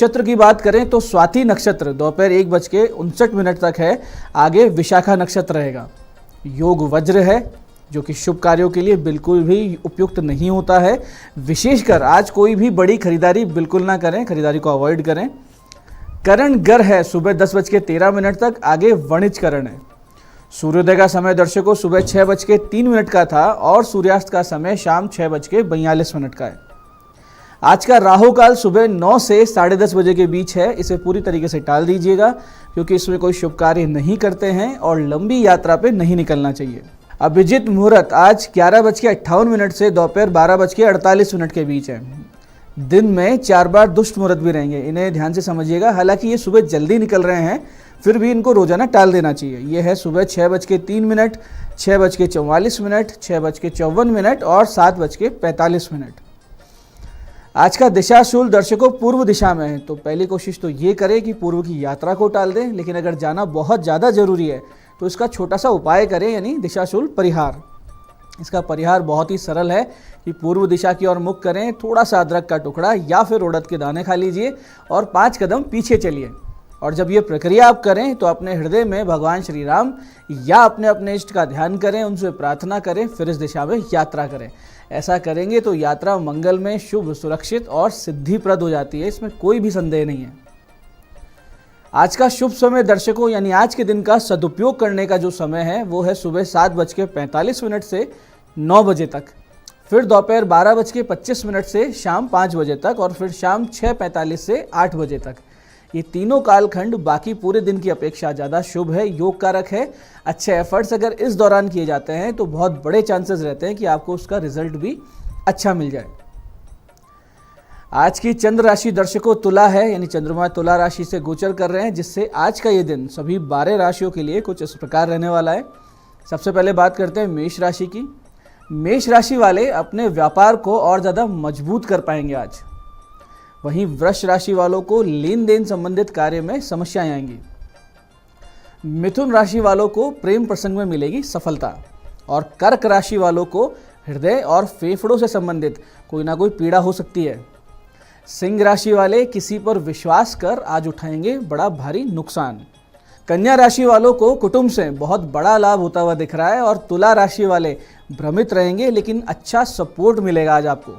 नक्षत्र की बात करें तो स्वाति नक्षत्र दोपहर 1:59 तक है, आगे विशाखा नक्षत्र रहेगा। योग वज्र है जो कि शुभ कार्यों के लिए बिल्कुल भी उपयुक्त नहीं होता है। विशेषकर आज कोई भी बड़ी खरीदारी बिल्कुल ना करें, खरीदारी को अवॉइड करें। करण गर है सुबह 10:13 तक, आगे वणिज करण है। सूर्योदय का समय दर्शकों सुबह 6:03 का था और सूर्यास्त का समय शाम 6:42 का है। आज का राहु काल सुबह 9 से 10:30 बजे के बीच है। इसे पूरी तरीके से टाल दीजिएगा क्योंकि इसमें कोई शुभ कार्य नहीं करते हैं और लंबी यात्रा पे नहीं निकलना चाहिए। अभिजीत मुहूर्त आज 11:58 से दोपहर 12:48 के बीच है। दिन में 4 बार दुष्ट मुहूर्त भी रहेंगे, इन्हें ध्यान से समझिएगा। हालांकि ये सुबह जल्दी निकल रहे हैं, फिर भी इनको रोजाना टाल देना चाहिए। ये है सुबह 6:03, 6:44, 6:54 और 7:45। आज का दिशाशूल दर्शकों पूर्व दिशा में है, तो पहली कोशिश तो ये करें कि पूर्व की यात्रा को टाल दें। लेकिन अगर जाना बहुत ज़्यादा जरूरी है तो इसका छोटा सा उपाय करें, यानी दिशाशूल परिहार। इसका परिहार बहुत ही सरल है कि पूर्व दिशा की ओर मुख करें, थोड़ा सा अदरक का टुकड़ा या फिर उड़द के दाने खा लीजिए और 5 कदम पीछे चलिए। और जब ये प्रक्रिया आप करें तो अपने हृदय में भगवान श्री राम या अपने अपने इष्ट का ध्यान करें, उनसे प्रार्थना करें, फिर इस दिशा में यात्रा करें। ऐसा करेंगे तो यात्रा मंगल में, शुभ, सुरक्षित और सिद्धिप्रद हो जाती है, इसमें कोई भी संदेह नहीं है। आज का शुभ समय दर्शकों यानी आज के दिन का सदुपयोग करने का जो समय है वो है सुबह 7:45 से 9 बजे तक, फिर दोपहर 12:25 से शाम 5 बजे तक और फिर शाम 6:45 से 8 बजे तक। ये तीनों कालखंड बाकी पूरे दिन की अपेक्षा ज़्यादा शुभ है, योग कारक है। अच्छे एफर्ट्स अगर इस दौरान किए जाते हैं तो बहुत बड़े चांसेस रहते हैं कि आपको उसका रिजल्ट भी अच्छा मिल जाए। आज की चंद्र राशि दर्शकों तुला है, यानी चंद्रमा तुला राशि से गोचर कर रहे हैं, जिससे आज का ये दिन सभी 12 राशियों के लिए कुछ इस प्रकार रहने वाला है। सबसे पहले बात करते हैं मेष राशि की। मेष राशि वाले अपने व्यापार को और ज़्यादा मजबूत कर पाएंगे आज। वहीं वृष राशि वालों को लेन देन संबंधित कार्य में समस्याएं आएंगी। मिथुन राशि वालों को प्रेम प्रसंग में मिलेगी सफलता और कर्क राशि वालों को हृदय और फेफड़ों से संबंधित कोई ना कोई पीड़ा हो सकती है। सिंह राशि वाले किसी पर विश्वास कर आज उठाएंगे बड़ा भारी नुकसान। कन्या राशि वालों को कुटुंब से बहुत बड़ा लाभ होता हुआ दिख रहा है और तुला राशि वाले भ्रमित रहेंगे, लेकिन अच्छा सपोर्ट मिलेगा आज आपको।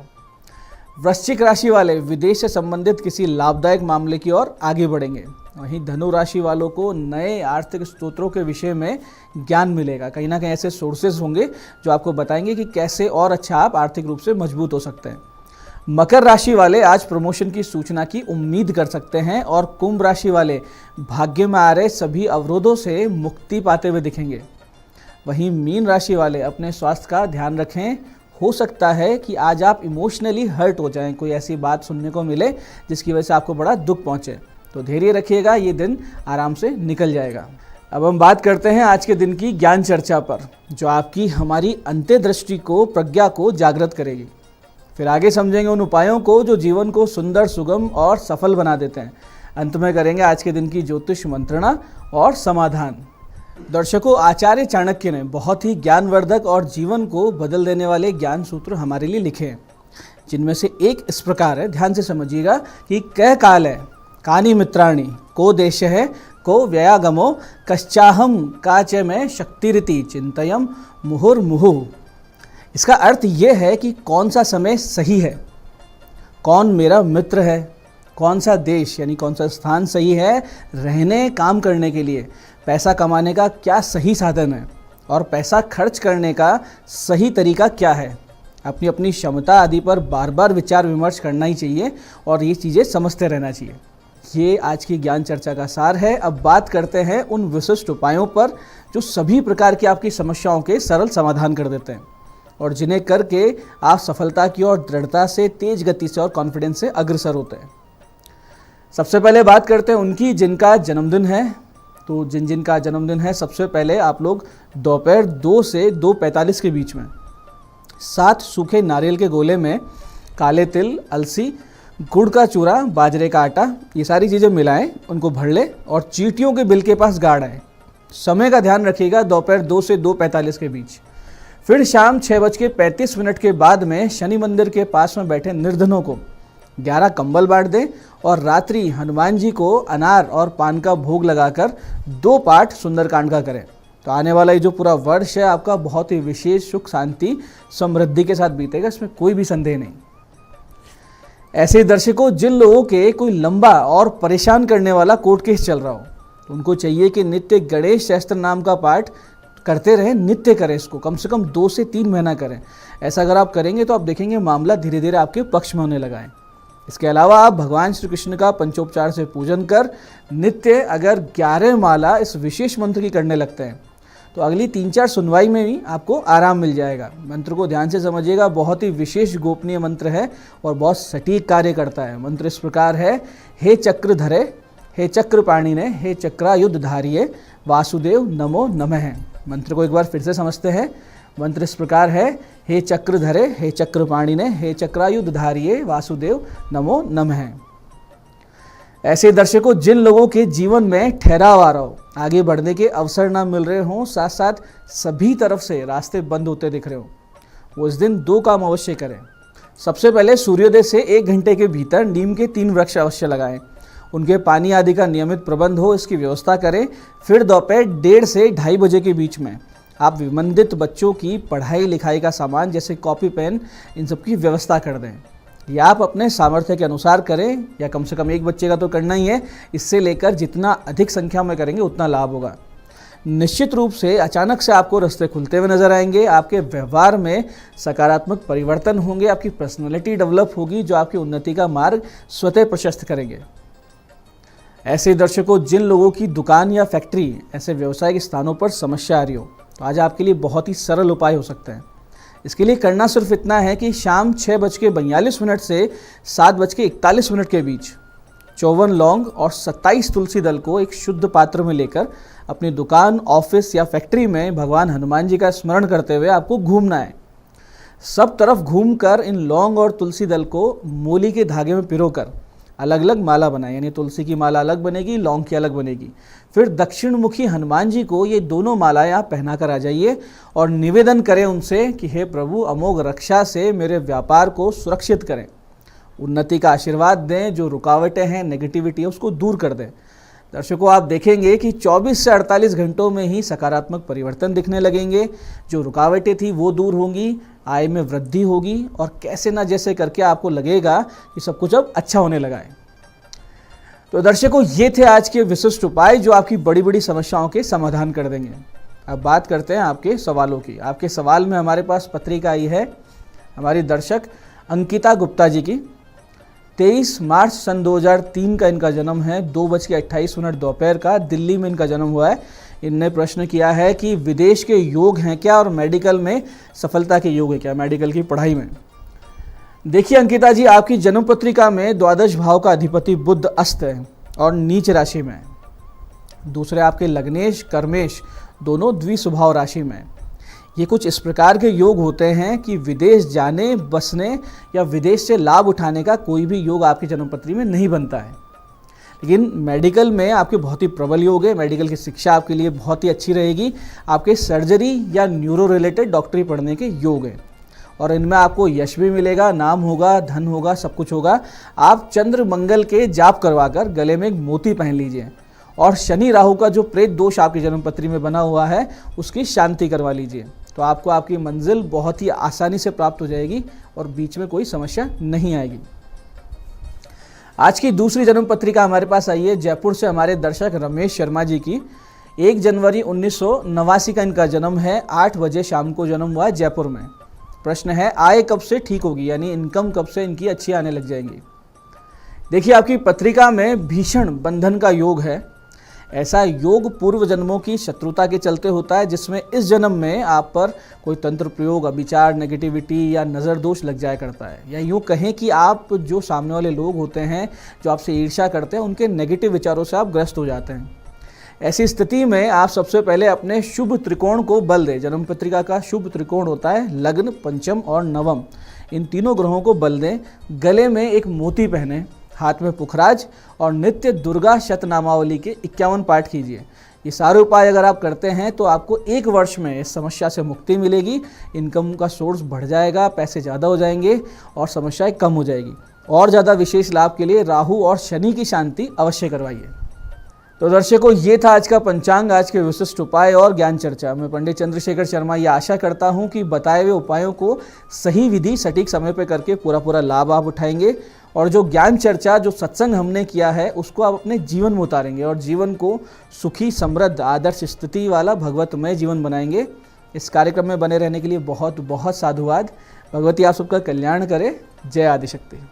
वृश्चिक राशि वाले विदेश से संबंधित किसी लाभदायक मामले की ओर आगे बढ़ेंगे। वहीं धनु राशि वालों को नए आर्थिक स्रोतों के विषय में ज्ञान मिलेगा। कहीं ना कहीं ऐसे सोर्सेज होंगे जो आपको बताएंगे कि कैसे और अच्छा आप आर्थिक रूप से मजबूत हो सकते हैं। मकर राशि वाले आज प्रमोशन की सूचना की उम्मीद कर सकते हैं और कुंभ राशि वाले भाग्य में आ रहे सभी अवरोधों से मुक्ति पाते हुए दिखेंगे। वहीं मीन राशि वाले अपने स्वास्थ्य का ध्यान रखें। हो सकता है कि आज आप इमोशनली हर्ट हो जाएं, कोई ऐसी बात सुनने को मिले जिसकी वजह से आपको बड़ा दुख पहुंचे, तो धैर्य रखिएगा, ये दिन आराम से निकल जाएगा। अब हम बात करते हैं आज के दिन की ज्ञान चर्चा पर, जो आपकी हमारी अंतर्दृष्टि को, प्रज्ञा को जागृत करेगी। फिर आगे समझेंगे उन उपायों को जो जीवन को सुंदर, सुगम और सफल बना देते हैं। अंत में करेंगे आज के दिन की ज्योतिष मंत्रणा और समाधान। दर्शकों, आचार्य चाणक्य ने बहुत ही ज्ञानवर्धक और जीवन को बदल देने वाले ज्ञान सूत्र हमारे लिए लिखे हैं, जिनमें से एक इस प्रकार है, ध्यान से समझिएगा कि कह काल है कानी मित्राणी, को देश है को व्ययागमो, कश्चाहम काच में शक्तिरिति चिंतयम मुहुर्मुहुः। इसका अर्थ ये है कि कौन सा समय सही है, कौन मेरा मित्र है, कौन सा देश यानी कौन सा स्थान सही है रहने, काम करने के लिए, पैसा कमाने का क्या सही साधन है और पैसा खर्च करने का सही तरीका क्या है। अपनी अपनी क्षमता आदि पर बार बार विचार विमर्श करना ही चाहिए और ये चीज़ें समझते रहना चाहिए। ये आज की ज्ञान चर्चा का सार है। अब बात करते हैं उन विशिष्ट उपायों पर जो सभी प्रकार की आपकी समस्याओं के सरल समाधान कर देते हैं और जिन्हें करके आप सफलता की ओर दृढ़ता से, तेज गति से और कॉन्फिडेंस से अग्रसर होते हैं। सबसे पहले बात करते हैं उनकी जिनका जन्मदिन है। तो जिनका जन्मदिन है, सबसे पहले आप लोग दोपहर 2 से 2:45 के बीच में 7 सूखे नारियल के गोले में काले तिल, अलसी, गुड़ का चूरा, बाजरे का आटा, ये सारी चीज़ें मिलाएं, उनको भर लें और चींटियों के बिल के पास गाड़ आए। समय का ध्यान रखिएगा, दोपहर 2 से 2:45 के बीच। फिर शाम 6:35 के बाद में शनि मंदिर के पास में बैठे निर्धनों को 11 कंबल बांट दें और रात्रि हनुमान जी को अनार और पान का भोग लगाकर 2 पाठ सुंदरकांड का करें। तो आने वाला ये जो पूरा वर्ष है आपका बहुत ही विशेष सुख शांति समृद्धि के साथ बीतेगा, इसमें कोई भी संदेह नहीं। ऐसे ही दर्शकों, जिन लोगों के कोई लंबा और परेशान करने वाला कोर्ट केस चल रहा हो, उनको चाहिए कि नित्य गणेश सहस्त्र नाम का पाठ करते रहें, नित्य करें, इसको कम से कम 2 से 3 महीना करें। ऐसा अगर आप करेंगे तो आप देखेंगे मामला धीरे धीरे आपके पक्ष में होने लगा है। इसके अलावा आप भगवान श्री कृष्ण का पंचोपचार से पूजन कर नित्य अगर 11 माला इस विशेष मंत्र की करने लगते हैं तो अगली 3-4 सुनवाई में भी आपको आराम मिल जाएगा। मंत्र को ध्यान से समझिएगा, बहुत ही विशेष गोपनीय मंत्र है और बहुत सटीक कार्य करता है। मंत्र इस प्रकार है, हे चक्रधरे, हे चक्रपाणिने, हे चक्रायुधधारिये, वासुदेव नमो नमः। मंत्र को एक बार फिर से समझते हैं। मंत्र इस प्रकार है, हे चक्रधरे, हे चक्रपाणिने, हे चक्रायुधधारिये, वासुदेव नमो नमः। ऐसे दर्शकों, जिन लोगों के जीवन में ठहराव आ रहा हो, आगे बढ़ने के अवसर ना मिल रहे हों, साथ साथ सभी तरफ से रास्ते बंद होते दिख रहे हो, वो इस दिन 2 काम अवश्य करें। सबसे पहले सूर्योदय से 1 घंटे के भीतर नीम के 3 वृक्ष अवश्य लगाएं। उनके पानी आदि का नियमित प्रबंध हो, इसकी व्यवस्था करें। फिर दोपहर 1:30 से 2:30 बजे के बीच में आप विमंदित बच्चों की पढ़ाई लिखाई का सामान जैसे कॉपी पेन, इन सब की व्यवस्था कर दें। या आप अपने सामर्थ्य के अनुसार करें, या कम से कम 1 बच्चे का तो करना ही है। इससे लेकर जितना अधिक संख्या में करेंगे उतना लाभ होगा। निश्चित रूप से अचानक से आपको रास्ते खुलते हुए नजर आएंगे, आपके व्यवहार में सकारात्मक परिवर्तन होंगे, आपकी पर्सनैलिटी डेवलप होगी जो आपकी उन्नति का मार्ग स्वतः प्रशस्त करेंगे। ऐसे दर्शकों, जिन लोगों की दुकान या फैक्ट्री ऐसे व्यावसायिक स्थानों पर समस्या आ रही हो, तो आज आपके लिए बहुत ही सरल उपाय हो सकते हैं। इसके लिए करना सिर्फ इतना है कि शाम 6:42 से 7:41 के बीच 54 लौंग और 27 तुलसी दल को एक शुद्ध पात्र में लेकर अपनी दुकान, ऑफिस या फैक्ट्री में भगवान हनुमान जी का स्मरण करते हुए आपको घूमना है। सब तरफ घूमकर इन लौंग और तुलसी दल को मोली के धागे में पिरोकर अलग अलग माला बनाए, यानी तुलसी की माला अलग बनेगी, लौंग की अलग बनेगी। फिर दक्षिण मुखी हनुमान जी को ये दोनों मालाएं आप पहना कर आ जाइए और निवेदन करें उनसे कि हे प्रभु, अमोघ रक्षा से मेरे व्यापार को सुरक्षित करें, उन्नति का आशीर्वाद दें, जो रुकावटें हैं, नेगेटिविटी है, उसको दूर कर दें। दर्शकों, आप देखेंगे कि 24 से 48 घंटों में ही सकारात्मक परिवर्तन दिखने लगेंगे। जो रुकावटें थी वो दूर होंगी, आय में वृद्धि होगी और कैसे ना जैसे करके आपको लगेगा कि सब कुछ अब अच्छा होने लगा है। तो दर्शकों, ये थे आज के विशिष्ट उपाय जो आपकी बड़ी बड़ी समस्याओं के समाधान कर देंगे। अब बात करते हैं आपके सवालों की। आपके सवाल में हमारे पास पत्रिका आई है हमारी दर्शक अंकिता गुप्ता जी की। 23 मार्च सन 2003 का इनका जन्म है, 2:28 दोपहर का दिल्ली में इनका जन्म हुआ है। इनने प्रश्न किया है कि विदेश के योग हैं क्या और मेडिकल में सफलता के योग है क्या, मेडिकल की पढ़ाई में। देखिए अंकिता जी, आपकी जन्म पत्रिका में द्वादश भाव का अधिपति बुध अस्त है और नीच राशि में है। दूसरे आपके लग्नेश कर्मेश दोनों द्विस्वभाव राशि में है। ये कुछ इस प्रकार के योग होते हैं कि विदेश जाने, बसने या विदेश से लाभ उठाने का कोई भी योग आपकी जन्मपत्री में नहीं बनता है। लेकिन मेडिकल में आपके बहुत ही प्रबल योग है। मेडिकल की शिक्षा आपके लिए बहुत ही अच्छी रहेगी। आपके सर्जरी या न्यूरो रिलेटेड डॉक्टरी पढ़ने के योग हैं और इनमें आपको यश भी मिलेगा, नाम होगा, धन होगा, सब कुछ होगा। आप चंद्र मंगल के जाप करवाकर गले में एक मोती पहन लीजिए और शनि राहु का जो प्रेत दोष आपकी जन्मपत्री में बना हुआ है उसकी शांति करवा लीजिए। तो आपको आपकी मंजिल बहुत ही आसानी से प्राप्त हो जाएगी और बीच में कोई समस्या नहीं आएगी। आज की दूसरी जन्म पत्रिका हमारे पास आई है जयपुर से हमारे दर्शक रमेश शर्मा जी की। 1 जनवरी 1989 का इनका जन्म है, 8 बजे शाम को जन्म हुआ है जयपुर में। प्रश्न है आय कब से ठीक होगी, यानी इनकम कब से इनकी अच्छी आने लग जाएंगी। देखिए आपकी पत्रिका में भीषण बंधन का योग है। ऐसा योग पूर्व जन्मों की शत्रुता के चलते होता है जिसमें इस जन्म में आप पर कोई तंत्र प्रयोग, अभिचार, नेगेटिविटी या नज़र दोष लग जाया करता है। या यूँ कहें कि आप जो सामने वाले लोग होते हैं जो आपसे ईर्ष्या करते हैं उनके नेगेटिव विचारों से आप ग्रस्त हो जाते हैं। ऐसी स्थिति में आप सबसे पहले अपने शुभ त्रिकोण को बल दें। जन्म पत्रिका का शुभ त्रिकोण होता है लग्न, पंचम और नवम, इन तीनों ग्रहों को बल दें। गले में एक मोती पहने, हाथ में पुखराज और नित्य दुर्गा शतनामावली के 51 पाठ कीजिए। ये सारे उपाय अगर आप करते हैं तो आपको 1 वर्ष में इस समस्या से मुक्ति मिलेगी। इनकम का सोर्स बढ़ जाएगा, पैसे ज़्यादा हो जाएंगे और समस्याएं कम हो जाएगी। और ज़्यादा विशेष लाभ के लिए राहु और शनि की शांति अवश्य करवाइए। तो दर्शकों, ये था आज का पंचांग, आज के विशिष्ट उपाय और ज्ञान चर्चा। मैं पंडित चंद्रशेखर शर्मा ये आशा करता हूँ कि बताए हुए उपायों को सही विधि सटीक समय पर करके पूरा लाभ आप उठाएंगे और जो ज्ञान चर्चा, जो सत्संग हमने किया है उसको आप अपने जीवन में उतारेंगे और जीवन को सुखी, समृद्ध, आदर्श स्थिति वाला भगवतमय जीवन बनाएंगे। इस कार्यक्रम में बने रहने के लिए बहुत बहुत साधुवाद। भगवती आप सबका कल्याण करे। जय आदिशक्ति।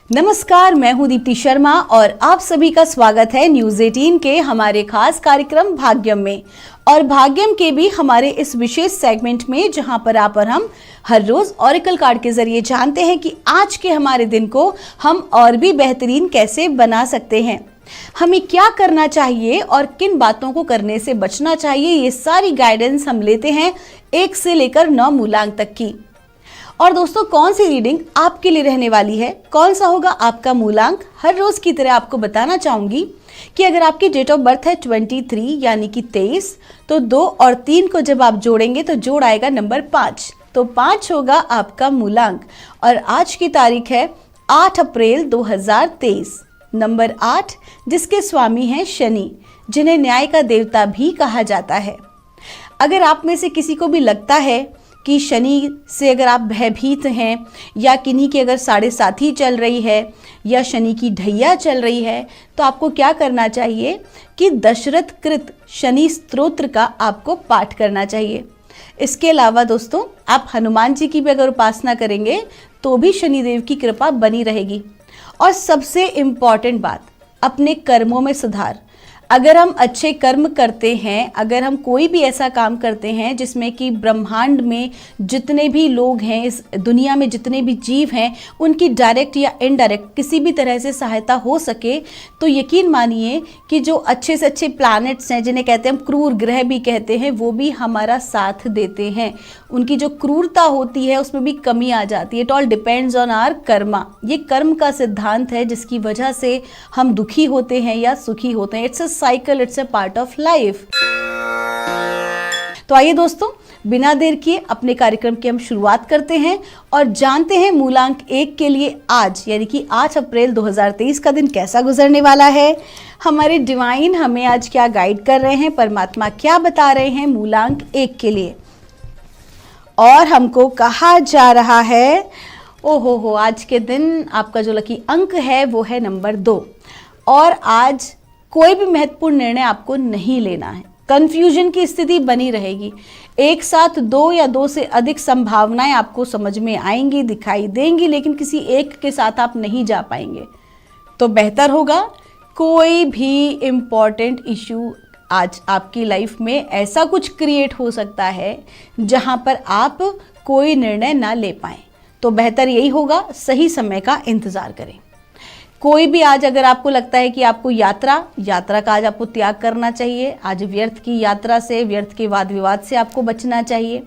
नमस्कार, मैं हूं दीप्ति शर्मा और आप सभी का स्वागत है न्यूज 18 के हमारे खास कार्यक्रम भाग्यम में। और भाग्यम के भी हमारे इस विशेष सेगमेंट में जहां पर आप और हम हर रोज ऑरेकल कार्ड के जरिए जानते हैं कि आज के हमारे दिन को हम और भी बेहतरीन कैसे बना सकते हैं, हमें क्या करना चाहिए और किन बातों को करने से बचना चाहिए, ये सारी गाइडेंस हम लेते हैं 1 से लेकर 9 मूलांक तक की। और दोस्तों, कौन सी रीडिंग आपके लिए रहने वाली है, कौन सा होगा आपका मूलांक, हर रोज की तरह आपको बताना चाहूंगी कि अगर आपकी डेट ऑफ बर्थ है 23 यानी कि 23, तो 2 और 3 को जब आप जोड़ेंगे तो जोड़ आएगा नंबर 5, तो 5 होगा आपका मूलांक। और आज की तारीख है 8 अप्रैल 2023। नंबर 8 जिसके स्वामी हैं शनि, जिन्हें न्याय का देवता भी कहा जाता है। अगर आप में से किसी को भी लगता है कि शनि से अगर आप भयभीत हैं या किन्हीं की अगर 7.5 चल रही है या शनि की ढैया चल रही है, तो आपको क्या करना चाहिए कि दशरथ कृत शनि स्तोत्र का आपको पाठ करना चाहिए। इसके अलावा दोस्तों, आप हनुमान जी की भी अगर उपासना करेंगे तो भी शनिदेव की कृपा बनी रहेगी। और सबसे इम्पॉर्टेंट बात, अपने कर्मों में सुधार। अगर हम अच्छे कर्म करते हैं, अगर हम कोई भी ऐसा काम करते हैं जिसमें कि ब्रह्मांड में जितने भी लोग हैं, इस दुनिया में जितने भी जीव हैं, उनकी डायरेक्ट या इनडायरेक्ट किसी भी तरह से सहायता हो सके, तो यकीन मानिए कि जो अच्छे से अच्छे प्लैनेट्स हैं, जिन्हें कहते हैं हम क्रूर ग्रह भी कहते हैं, वो भी हमारा साथ देते हैं। उनकी जो क्रूरता होती है उसमें भी कमी आ जाती है। It all depends on our karma. ये कर्म का सिद्धांत है जिसकी वजह से हम दुखी होते हैं या सुखी होते हैं। It's a cycle, it's a part of life. तो आइए दोस्तों, बिना देर किए अपने कार्यक्रम की हम शुरुआत करते हैं और जानते हैं मूलांक 1 के लिए आज यानी कि 8 अप्रैल 2023 का दिन कैसा गुजरने वाला है। हमारे डिवाइन हमें आज क्या गाइड कर रहे हैं, परमात्मा क्या बता रहे हैं मूलांक 1 के लिए। और हमको कहा जा रहा है, ओहो हो, आज के दिन आपका जो लकी अंक है वो है नंबर 2। और आज कोई भी महत्वपूर्ण निर्णय आपको नहीं लेना है। कंफ्यूजन की स्थिति बनी रहेगी। एक साथ 2 या 2 से अधिक संभावनाएं आपको समझ में आएंगी, दिखाई देंगी, लेकिन किसी एक के साथ आप नहीं जा पाएंगे। तो बेहतर होगा कोई भी इम्पॉर्टेंट इशू, आज आपकी लाइफ में ऐसा कुछ क्रिएट हो सकता है जहां पर आप कोई निर्णय ना ले पाएं, तो बेहतर यही होगा सही समय का इंतजार करें। कोई भी आज अगर आपको लगता है कि आपको यात्रा का आज आपको त्याग करना चाहिए। आज व्यर्थ की यात्रा से, व्यर्थ के वाद विवाद से आपको बचना चाहिए।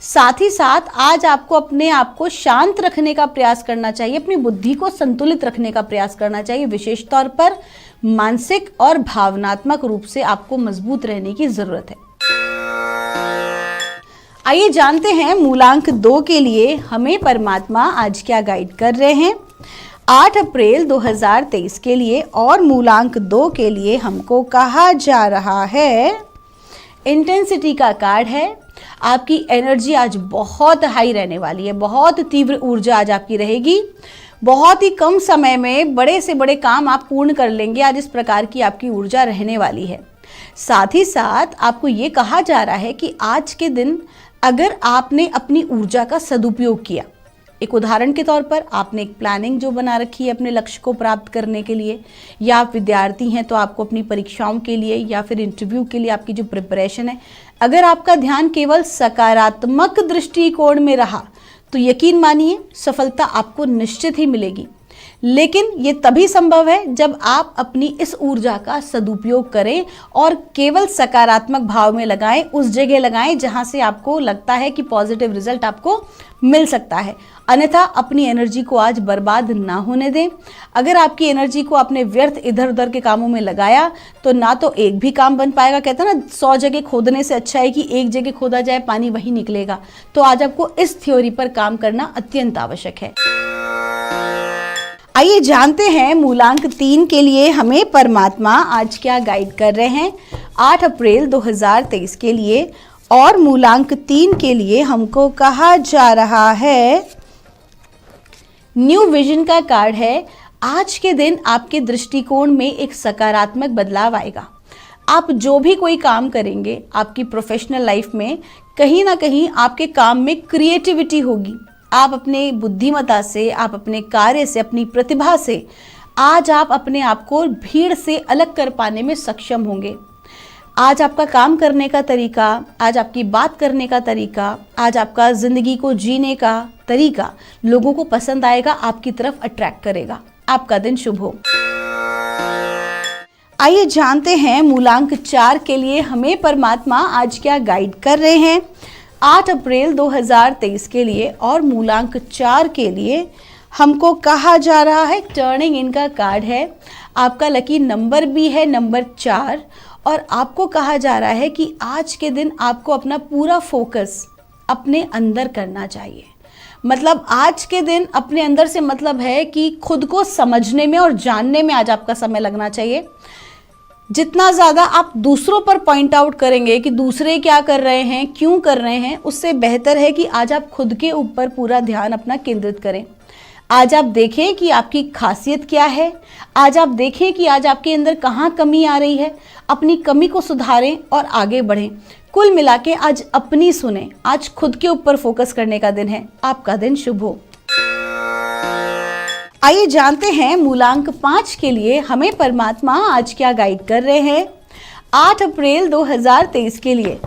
साथ ही साथ आज आपको अपने आप को शांत रखने का प्रयास करना चाहिए, अपनी बुद्धि को संतुलित रखने का प्रयास करना चाहिए। विशेष तौर पर मानसिक और भावनात्मक रूप से आपको मजबूत रहने की जरूरत है। आइए जानते हैं मूलांक 2 के लिए हमें परमात्मा आज क्या गाइड कर रहे हैं 8 अप्रैल 2023 के लिए। और मूलांक 2 के लिए हमको कहा जा रहा है, इंटेंसिटी का कार्ड है। आपकी एनर्जी आज बहुत हाई रहने वाली है, बहुत तीव्र ऊर्जा आज आपकी रहेगी। बहुत ही कम समय में बड़े से बड़े काम आप पूर्ण कर लेंगे। आज इस प्रकार की आपकी ऊर्जा रहने वाली है। साथ ही साथ आपको ये कहा जा रहा है कि आज के दिन अगर आपने अपनी ऊर्जा का सदुपयोग किया, एक उदाहरण के तौर पर आपने एक प्लानिंग जो बना रखी है अपने लक्ष्य को प्राप्त करने के लिए, या आप विद्यार्थी हैं तो आपको अपनी परीक्षाओं के लिए या फिर इंटरव्यू के लिए आपकी जो प्रिपरेशन है, अगर आपका ध्यान केवल सकारात्मक दृष्टिकोण में रहा तो यकीन मानिए सफलता आपको निश्चित ही मिलेगी। लेकिन ये तभी संभव है जब आप अपनी इस ऊर्जा का सदुपयोग करें और केवल सकारात्मक भाव में लगाएं, उस जगह लगाएं जहां से आपको लगता है कि पॉजिटिव रिजल्ट आपको मिल सकता है। अन्यथा अपनी एनर्जी को आज बर्बाद ना होने दें। अगर आपकी एनर्जी को आपने व्यर्थ इधर उधर के कामों में लगाया तो ना तो एक भी काम बन पाएगा। कहते हैं ना 100 जगह खोदने से अच्छा है कि एक जगह खोदा जाए, पानी वही निकलेगा। तो आज आपको इस थ्योरी पर काम करना अत्यंत आवश्यक है। आइए जानते हैं मूलांक 3 के लिए हमें परमात्मा आज क्या गाइड कर रहे हैं 8 अप्रैल 2023 के लिए। और मूलांक 3 के लिए हमको कहा जा रहा है, न्यू विजन का कार्ड है। आज के दिन आपके दृष्टिकोण में एक सकारात्मक बदलाव आएगा। आप जो भी कोई काम करेंगे आपकी प्रोफेशनल लाइफ में, कहीं ना कहीं आपके काम में क्रिएटिविटी होगी। आप अपने बुद्धिमत्ता से, आप अपने कार्य से, अपनी प्रतिभा से आज आप अपने आप को भीड़ से अलग कर पाने में सक्षम होंगे। आज आपका काम करने का तरीका, आज आपकी बात करने का तरीका, आज आपका ज़िंदगी को जीने का तरीका लोगों को पसंद आएगा, आपकी तरफ अट्रैक्ट करेगा। आपका दिन शुभ हो। आइए जानते हैं मूलांक 4 के लिए हमें परमात्मा आज क्या गाइड कर रहे हैं 8 अप्रैल 2023 के लिए। और मूलांक 4 के लिए हमको कहा जा रहा है, टर्निंग इन का कार्ड है। आपका लकी नंबर भी है नंबर 4 और आपको कहा जा रहा है कि आज के दिन आपको अपना पूरा फोकस अपने अंदर करना चाहिए। मतलब आज के दिन अपने अंदर से मतलब है कि खुद को समझने में और जानने में आज आपका समय लगना चाहिए। जितना ज़्यादा आप दूसरों पर पॉइंट आउट करेंगे कि दूसरे क्या कर रहे हैं, क्यों कर रहे हैं, उससे बेहतर है कि आज आप खुद के ऊपर पूरा ध्यान अपना केंद्रित करें। आज आप देखें कि आपकी खासियत क्या है, आज आप देखें कि आज आपके अंदर कहाँ कमी आ रही है, अपनी कमी को सुधारें और आगे बढ़ें। कुल मिला के आज अपनी सुने, आज खुद के ऊपर फोकस करने का दिन है। आपका दिन शुभ हो। आइए जानते हैं मूलांक 5 के लिए हमें परमात्मा आज क्या गाइड कर रहे हैं 8 अप्रैल 2023 के लिए।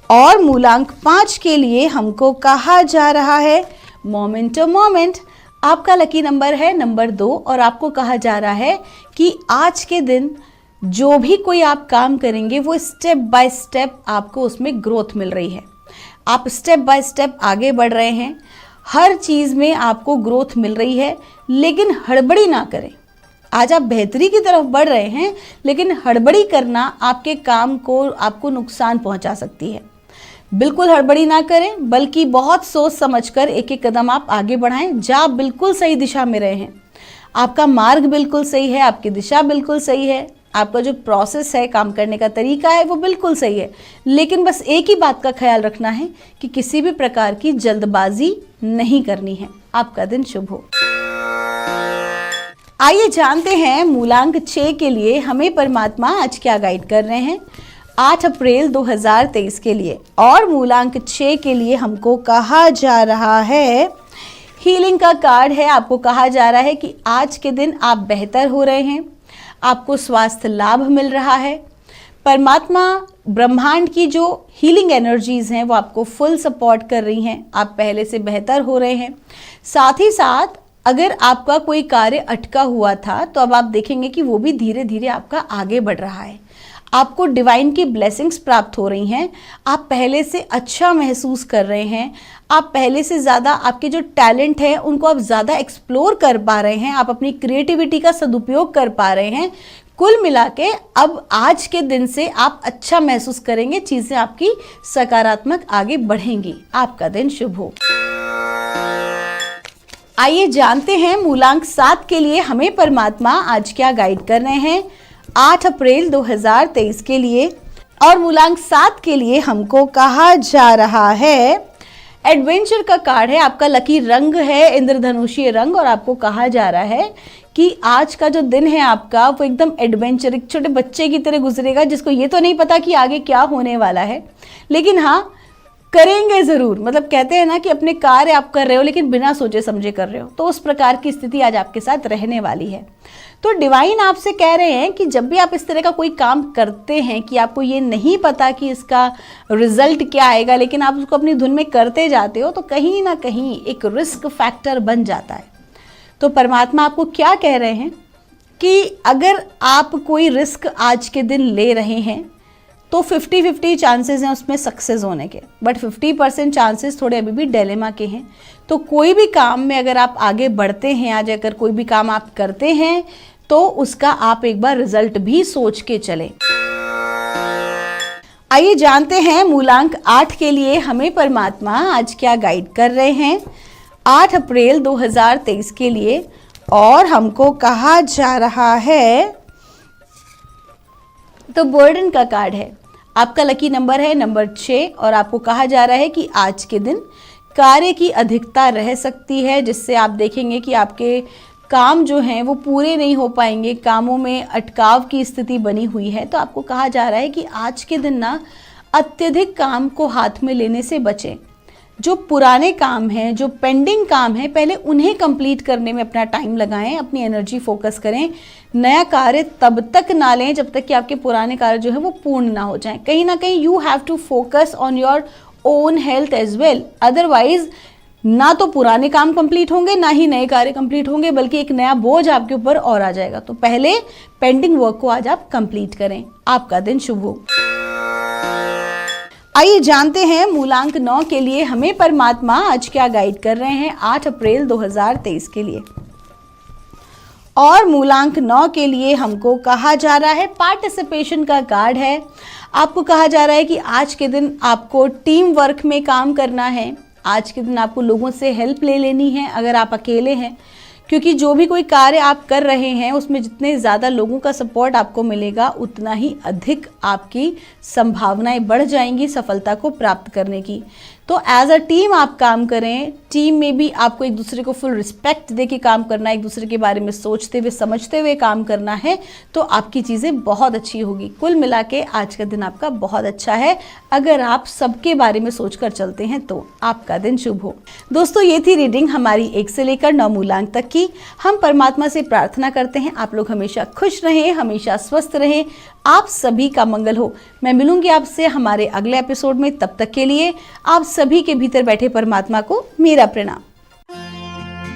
और मूलांक 5 के लिए हमको कहा जा रहा है, मोमेंट टू मोमेंट। आपका लकी नंबर है नंबर 2 और आपको कहा जा रहा है कि आज के दिन जो भी कोई आप काम करेंगे वो स्टेप बाय स्टेप आपको उसमें ग्रोथ मिल रही है। आप स्टेप बाय स्टेप आगे बढ़ रहे हैं, हर चीज़ में आपको ग्रोथ मिल रही है, लेकिन हड़बड़ी ना करें। आज आप बेहतरी की तरफ बढ़ रहे हैं, लेकिन हड़बड़ी करना आपके काम को आपको नुकसान पहुंचा सकती है। बिल्कुल हड़बड़ी ना करें, बल्कि बहुत सोच समझकर एक एक कदम आप आगे बढ़ाएं। जहाँ आप बिल्कुल सही दिशा में रहे हैं, आपका मार्ग बिल्कुल सही है, आपकी दिशा बिल्कुल सही है, आपका जो प्रोसेस है, काम करने का तरीका है वो बिल्कुल सही है। लेकिन बस एक ही बात का ख्याल रखना है कि किसी भी प्रकार की जल्दबाजी नहीं करनी है। आपका दिन शुभ हो। आइए जानते हैं मूलांक 6 के लिए हमें परमात्मा आज क्या गाइड कर रहे हैं 8 अप्रैल 2023 के लिए। और मूलांक 6 के लिए हमको कहा जा रहा है, हीलिंग का कार्ड है। आपको कहा जा रहा है कि आज के दिन आप बेहतर हो रहे हैं, आपको स्वास्थ्य लाभ मिल रहा है। परमात्मा ब्रह्मांड की जो हीलिंग एनर्जीज हैं वो आपको फुल सपोर्ट कर रही हैं, आप पहले से बेहतर हो रहे हैं। साथ ही साथ अगर आपका कोई कार्य अटका हुआ था तो अब आप देखेंगे कि वो भी धीरे धीरे आपका आगे बढ़ रहा है। आपको डिवाइन की ब्लेसिंग्स प्राप्त हो रही हैं, आप पहले से अच्छा महसूस कर रहे हैं, आप पहले से ज़्यादा आपके जो टैलेंट है उनको आप ज़्यादा एक्सप्लोर कर पा रहे हैं, आप अपनी क्रिएटिविटी का सदुपयोग कर पा रहे हैं। कुल मिला के अब आज के दिन से आप अच्छा महसूस करेंगे, चीज़ें आपकी सकारात्मक आगे बढ़ेंगी। आपका दिन शुभ हो। आइए जानते हैं मूलांक 7 के लिए हमें परमात्मा आज क्या गाइड कर रहे हैं 8 अप्रैल 2023 के लिए। और मूलांक 7 के लिए हमको कहा जा रहा है, एडवेंचर का कार्ड है। आपका लकी रंग है इंद्रधनुषीय रंग और आपको कहा जा रहा है कि आज का जो दिन है आपका वो एकदम एडवेंचर, एक छोटे बच्चे की तरह गुजरेगा जिसको ये तो नहीं पता कि आगे क्या होने वाला है, लेकिन हाँ करेंगे ज़रूर। मतलब कहते हैं ना कि अपने कार्य आप कर रहे हो लेकिन बिना सोचे समझे कर रहे हो, तो उस प्रकार की स्थिति आज आपके साथ रहने वाली है। तो डिवाइन आपसे कह रहे हैं कि जब भी आप इस तरह का कोई काम करते हैं कि आपको ये नहीं पता कि इसका रिजल्ट क्या आएगा, लेकिन आप उसको अपनी धुन में करते जाते हो, तो कहीं ना कहीं एक रिस्क फैक्टर बन जाता है। तो परमात्मा आपको क्या कह रहे हैं कि अगर आप कोई रिस्क आज के दिन ले रहे हैं तो 50-50 चांसेस हैं उसमें सक्सेस होने के, बट 50% चांसेस थोड़े अभी भी डिलेमा के हैं। तो कोई भी काम में अगर आप आगे बढ़ते हैं, आज अगर कोई भी काम आप करते हैं तो उसका आप एक बार रिजल्ट भी सोच के चलें। आइए जानते हैं मूलांक 8 के लिए हमें परमात्मा आज क्या गाइड कर रहे हैं 8 अप्रैल 2023 के लिए। और हमको कहा जा रहा है, तो बर्डन का कार्ड है, आपका लकी नंबर है नंबर 6 और आपको कहा जा रहा है कि आज के दिन कार्य की अधिकता रह सकती है, जिससे आप देखेंगे कि आपके काम जो हैं वो पूरे नहीं हो पाएंगे, कामों में अटकाव की स्थिति बनी हुई है। तो आपको कहा जा रहा है कि आज के दिन ना अत्यधिक काम को हाथ में लेने से बचें। जो पुराने काम हैं, जो पेंडिंग काम हैं, पहले उन्हें कंप्लीट करने में अपना टाइम लगाएं, अपनी एनर्जी फोकस करें। नया कार्य तब तक ना लें जब तक कि आपके पुराने कार्य जो है वो पूर्ण ना हो जाएं। कहीं ना कहीं you have to focus on your own health as well, otherwise ना तो पुराने काम कंप्लीट होंगे ना ही नए कार्य कंप्लीट होंगे, बल्कि एक नया बोझ आपके ऊपर और आ जाएगा। तो पहले पेंडिंग वर्क को आज आप कंप्लीट करें। आपका दिन शुभ हो। आइए जानते हैं मूलांक 9 के लिए हमें परमात्मा आज क्या गाइड कर रहे हैं 8 अप्रैल 2023 के लिए। और मूलांक 9 के लिए हमको कहा जा रहा है पार्टिसिपेशन का कार्ड है। आपको कहा जा रहा है कि आज के दिन आपको टीम वर्क में काम करना है। आज के दिन आपको लोगों से हेल्प ले लेनी है अगर आप अकेले हैं, क्योंकि जो भी कोई कार्य आप कर रहे हैं उसमें जितने ज़्यादा लोगों का सपोर्ट आपको मिलेगा उतना ही अधिक आपकी संभावनाएं बढ़ जाएंगी सफलता को प्राप्त करने की। तो एज अ टीम आप काम करें। टीम में भी आपको एक दूसरे को फुल रिस्पेक्ट दे के काम करना है, एक दूसरे के बारे में सोचते हुए समझते हुए काम करना है, तो आपकी चीज़ें बहुत अच्छी होगी। कुल मिला के आज का दिन आपका बहुत अच्छा है अगर आप सबके बारे में सोचकर चलते हैं तो आपका दिन शुभ हो। दोस्तों, ये थी रीडिंग हमारी 1 से लेकर 9 मूलांक तक की। हम परमात्मा से प्रार्थना करते हैं आप लोग हमेशा खुश रहें, हमेशा स्वस्थ रहें, आप सभी का मंगल हो। मैं मिलूंगी आपसे हमारे अगले एपिसोड में। तब तक के लिए आप सभी के भीतर बैठे परमात्मा को मेरा प्रणाम।